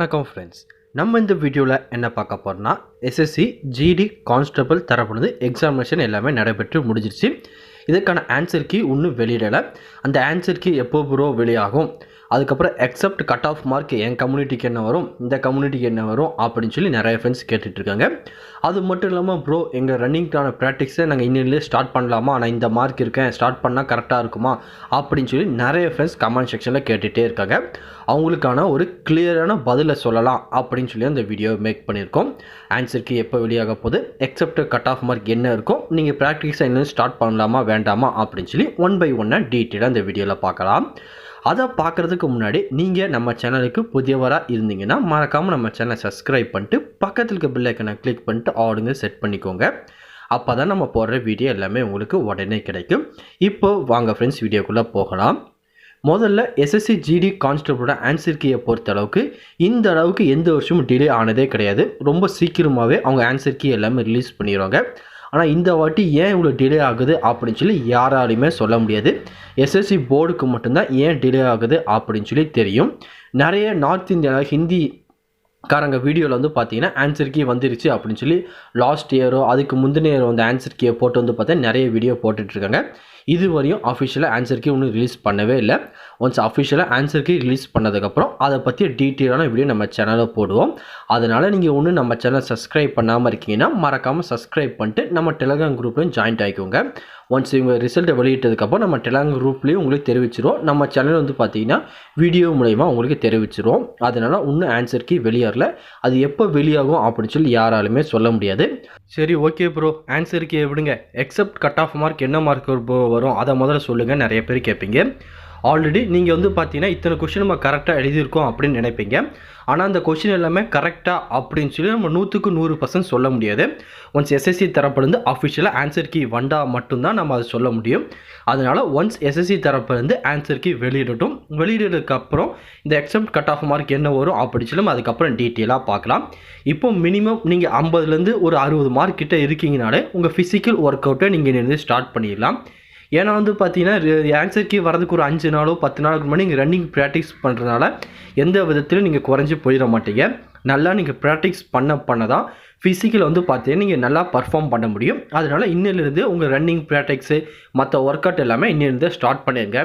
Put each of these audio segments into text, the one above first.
வணக்கம் ஃப்ரெண்ட்ஸ். நம்ம இந்த வீடியோவில் என்ன பார்க்க போகிறோம்னா, எஸ்எஸ்சி ஜிடி கான்ஸ்டபிள் தரப்படுது எக்ஸாமினேஷன் எல்லாமே நடைபெற்று முடிஞ்சிருச்சு. இதுக்கான ஆன்சர் கீ இன்னும் வெளியிடலை. அந்த ஆன்சர் கீ எப்போ ப்ரோ வெளியாகும், அதுக்கப்புறம் எக்ஸப்ட் கட் ஆஃப் மார்க் என் கம்யூனிட்டிக்கு என்ன வரும், இந்த கம்யூனிட்டிக்கு என்ன வரும் அப்படின்னு சொல்லி நிறைய ஃப்ரெண்ட்ஸ் கேட்டுட்ருக்காங்க. அது மட்டும் இல்லாமல் ப்ரோ எங்கள் ரன்னிங்க்கான ப்ராக்டிக்ஸை நாங்கள் இன்னிலே ஸ்டார்ட் பண்ணலாமா, நான் இந்த மார்க் இருக்கேன் ஸ்டார்ட் பண்ணால் கரெக்டாக இருக்குமா அப்படின்னு சொல்லி நிறைய ஃப்ரெண்ட்ஸ் கமெண்ட் செக்ஷனில் கேட்டுகிட்டே இருக்காங்க. அவங்களுக்கான ஒரு கிளியரான பதிலை சொல்லலாம் அப்படின்னு சொல்லி அந்த வீடியோ மேக் பண்ணியிருக்கோம். ஆன்சருக்கு எப்போ வெளியாக போகுது, எக்ஸப்ட் கட் ஆஃப் மார்க் என்ன இருக்கும், நீங்கள் ப்ராக்டிக்ஸை இன்னும் ஸ்டார்ட் பண்ணலாமா வேண்டாமா அப்படின்னு சொல்லி ஒன் பை ஒன்னாக டீட்டெயிலாக இந்த வீடியோவில் பார்க்கலாம். அதை பார்க்குறதுக்கு முன்னாடி நீங்கள் நம்ம சேனலுக்கு புதியவராக இருந்தீங்கன்னா மறக்காமல் நம்ம சேனலை சப்ஸ்கிரைப் பண்ணிட்டு பக்கத்தில் இருக்க பெல் ஐக்கனை கிளிக் பண்ணிட்டு ஆடுங்க செட் பண்ணிக்கோங்க. அப்போ தான் நம்ம போடுற வீடியோ எல்லாமே உங்களுக்கு உடனே கிடைக்கும். இப்போ வாங்க ஃப்ரெண்ட்ஸ் வீடியோக்குள்ளே போகலாம். முதல்ல எஸ்எஸ்சி ஜிடி கான்ஸ்டபிளோட ஆன்சர் கீயை பொறுத்த அளவுக்கு இந்த அளவுக்கு எந்த வருஷமும் டிலே ஆனதே கிடையாது. ரொம்ப சீக்கிரமாகவே அவங்க ஆன்சர் கீ எல்லாமே ரிலீஸ் பண்ணிடுவாங்க. ஆனால் இந்த வாட்டி ஏன் இவ்வளோ டிலே ஆகுது அப்படின்னு சொல்லி யாராலையுமே சொல்ல முடியாது. எஸ்எஸ்சி போர்டுக்கு மட்டும்தான் ஏன் டிலே ஆகுது அப்படின்னு சொல்லி தெரியும். நிறைய நார்த் இந்தியாவில் ஹிந்திக்காரங்க வீடியோவில் வந்து பார்த்தீங்கன்னா ஆன்சர் கீ வந்துருச்சு அப்படின்னு சொல்லி லாஸ்ட் இயரோ அதுக்கு முந்தின இயரோ வந்து ஆன்சர் கீயை போட்டு வந்து பார்த்தா நிறைய வீடியோ போட்டுட்ருக்காங்க. இது வரையும் அஃபிஷியலாக ஆன்சர் கீ ஒன்றும் ரிலீஸ் பண்ணவே இல்லை. ஒன்ஸ் அஃபிஷியலாக ஆன்சர் கீ ரிலீஸ் பண்ணதுக்கப்புறம் அதை பற்றி டீட்டெயிலான வீடியோ நம்ம சேனலில் போடுவோம். அதனால் நீங்கள் ஒன்று நம்ம சேனல் சப்ஸ்கிரைப் பண்ணாமல் இருக்கீங்கன்னா மறக்காமல் சப்ஸ்கிரைப் பண்ணிட்டு நம்ம டெலகிராம் குரூப்லையும் ஜாயின்ட் ஆகிக்கோங்க. ஒன்ஸ் இவங்க ரிசல்ட்டை வெளியிட்டதுக்கப்புறம் நம்ம டெலகிராம் குரூப்லேயும் உங்களுக்கு தெரிவிச்சிருவோம். நம்ம சேனல் வந்து பார்த்தீங்கன்னா வீடியோ மூலயமா உங்களுக்கு தெரிவிச்சிருவோம். அதனால் இன்னும் ஆன்சர் கீ வெளியாகல. அது எப்போ வெளியாகும் அப்படின்னு சொல்லி யாராலுமே சொல்ல முடியாது. சரி ஓகே ப்ரோ, ஆன்சர் கீ விடுங்க, எக்ஸப்ட் கட் ஆஃப் மார்க் என்ன மார்க் வரும் அதை முதல்ல சொல்லுங்கள் நிறைய பேர் கேட்பீங்க. ஆல்ரெடி நீங்கள் வந்து பார்த்தீங்கன்னா இத்தனை கொஷின் நம்ம கரெக்டாக எழுதியிருக்கோம் அப்படின்னு நினைப்பீங்க. ஆனால் அந்த கொஷின் எல்லாமே கரெக்டாக அப்படின்னு சொல்லி நம்ம 100க்கு 100% சொல்ல முடியாது. ஒன்ஸ் எஸ்எஸ்சி தரப்புலேருந்து அஃபிஷியலாக ஆன்சர் கீ வந்தால் மட்டும்தான் நம்ம அதை சொல்ல முடியும். அதனால் ஒன்ஸ் எஸ்எஸ்சி தரப்புலேருந்து ஆன்சர் கீ வெளியிடட்டும். வெளியிடதுக்கப்புறம் இந்த எக்ஸப்ட் கட் ஆஃப் மார்க் என்ன வரும் அப்படின்னு சொல்லி நம்ம அதுக்கப்புறம் டீட்டெயிலாக பார்க்கலாம். இப்போ மினிமம் நீங்கள் 50லேருந்து ஒரு 60 மார்க் கிட்ட இருக்கீங்கனாலே உங்கள் ஃபிசிக்கல் ஒர்க் அவுட்டை நீங்கள் இருந்து ஸ்டார்ட் பண்ணிடலாம். ஏன்னா வந்து பார்த்தீங்கன்னா ஆன்சர் கீ வரதுக்கு ஒரு 5 நாளோ 10 நாளுக்கு முன்னாடி நீங்கள் ரன்னிங் ப்ராக்டிஸ் பண்ணுறதுனால எந்த விதத்திலும் நீங்கள் குறைஞ்சி போயிட மாட்டீங்க. நல்லா நீங்கள் ப்ராக்டிஸ் பண்ண தான் ஃபிசிக்கல் வந்து பார்த்தீங்கன்னா நீங்கள் நல்லா பர்ஃபார்ம் பண்ண முடியும். அதனால் இன்னிலிருந்து உங்கள் ரன்னிங் ப்ராக்டிக்ஸு மற்ற ஒர்க் அவுட் எல்லாமே இன்னிலிருந்து ஸ்டார்ட் பண்ணிடுங்க.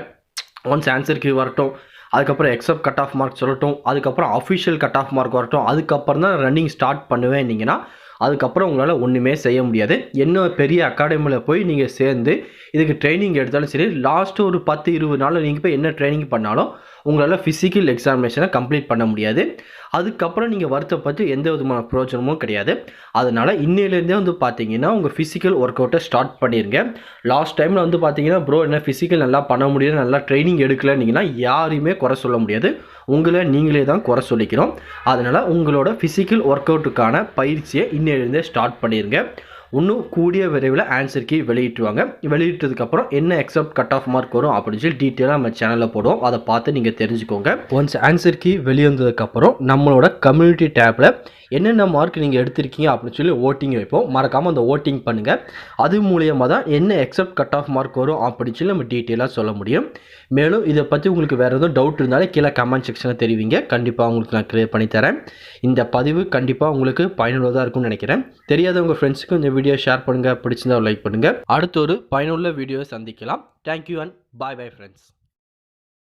ஒன்ஸ் ஆன்சர் கீ வரட்டும், அதுக்கப்புறம் எக்ஸப்ட் கட் ஆஃப் மார்க் சொல்லட்டும், அதுக்கப்புறம் அஃபிஷியல் கட் ஆஃப் மார்க் வரட்டும், அதுக்கப்புறம் தான் ரன்னிங் ஸ்டார்ட் பண்ணுவேன்னீங்கன்னா அதுக்கப்புறம் உங்களால் ஒன்றுமே செய்ய முடியாது. இன்னும் பெரிய அகாடமியில் போய் நீங்கள் சேர்ந்து இதுக்கு ட்ரைனிங் எடுத்தாலும் சரி, லாஸ்ட்டு ஒரு 10-20 நாளில் நீங்கள் போய் என்ன ட்ரைனிங் பண்ணாலும் உங்களால் ஃபிசிக்கல் எக்ஸாமினேஷனை கம்ப்ளீட் பண்ண முடியாது. அதுக்கப்புறம் நீங்கள் வருத்தப்பட்டு எந்த விதமான பிரயோஜனமும் கிடையாது. அதனால் இன்னிலேருந்தே வந்து பார்த்தீங்கன்னா உங்கள் ஃபிசிக்கல் ஒர்க் அவுட்டை ஸ்டார்ட் பண்ணிடுங்க. லாஸ்ட் டைமில் வந்து பார்த்தீங்கன்னா ப்ரோ என்ன ஃபிசிக்கல் நல்லா பண்ண முடியாது, நல்லா ட்ரைனிங் எடுக்கலைன்னீங்கன்னா யாரையுமே குறை சொல்ல முடியாது. உங்களை நீங்களே தான் குறை சொல்லிக்கிறோம். அதனால் உங்களோட ஃபிசிக்கல் ஒர்க் அவுட்டுக்கான பயிற்சியை இன்னிலேருந்தே ஸ்டார்ட் பண்ணிடுங்க. இன்னும் கூடிய விரைவில் ஆன்சர் கீ வெளியிட்டுருவாங்க. வெளியிட்டதுக்கப்புறம் என்ன எக்ஸப்ட் கட் ஆஃப் மார்க் வரும் அப்படின்னு சொல்லி டீட்டெயிலாக நம்ம சேனலில் போடுவோம். அதை பார்த்து நீங்கள் தெரிஞ்சுக்கோங்க. ஒன்ஸ் ஆன்சர் கீ வெளிவந்ததுக்கப்புறம் நம்மளோட கம்யூனிட்டி டேப்பில் என்னென்ன மார்க் நீங்கள் எடுத்திருக்கீங்க அப்படின்னு சொல்லி ஓட்டிங் வைப்போம். மறக்காமல் அந்த ஓட்டிங் பண்ணுங்கள். அது மூலியமாக தான் என்ன எக்ஸப்ட் கட் ஆஃப் மார்க் வரும் அப்படின்னு சொல்லி நம்ம டீட்டெயிலாக சொல்ல முடியும். மேலும் இதை பற்றி உங்களுக்கு வேறு எதுவும் டவுட் இருந்தாலே கீழே கமெண்ட் செக்ஷனில் தெரிவிங்க. கண்டிப்பாக உங்களுக்கு நான் கிளியர் பண்ணித்தரேன். இந்த பதிவு கண்டிப்பாக உங்களுக்கு பயனுள்ளதாக இருக்கும்னு நினைக்கிறேன். தெரியாத உங்கள் ஃப்ரெண்ட்ஸுக்கு இந்த வீடியோ ஷேர் பண்ணுங்கள். பிடிச்சிருந்தா லைக் பண்ணுங்கள். அடுத்த ஒரு பயனுள்ள வீடியோவை சந்திக்கலாம். Thank you and bye bye friends.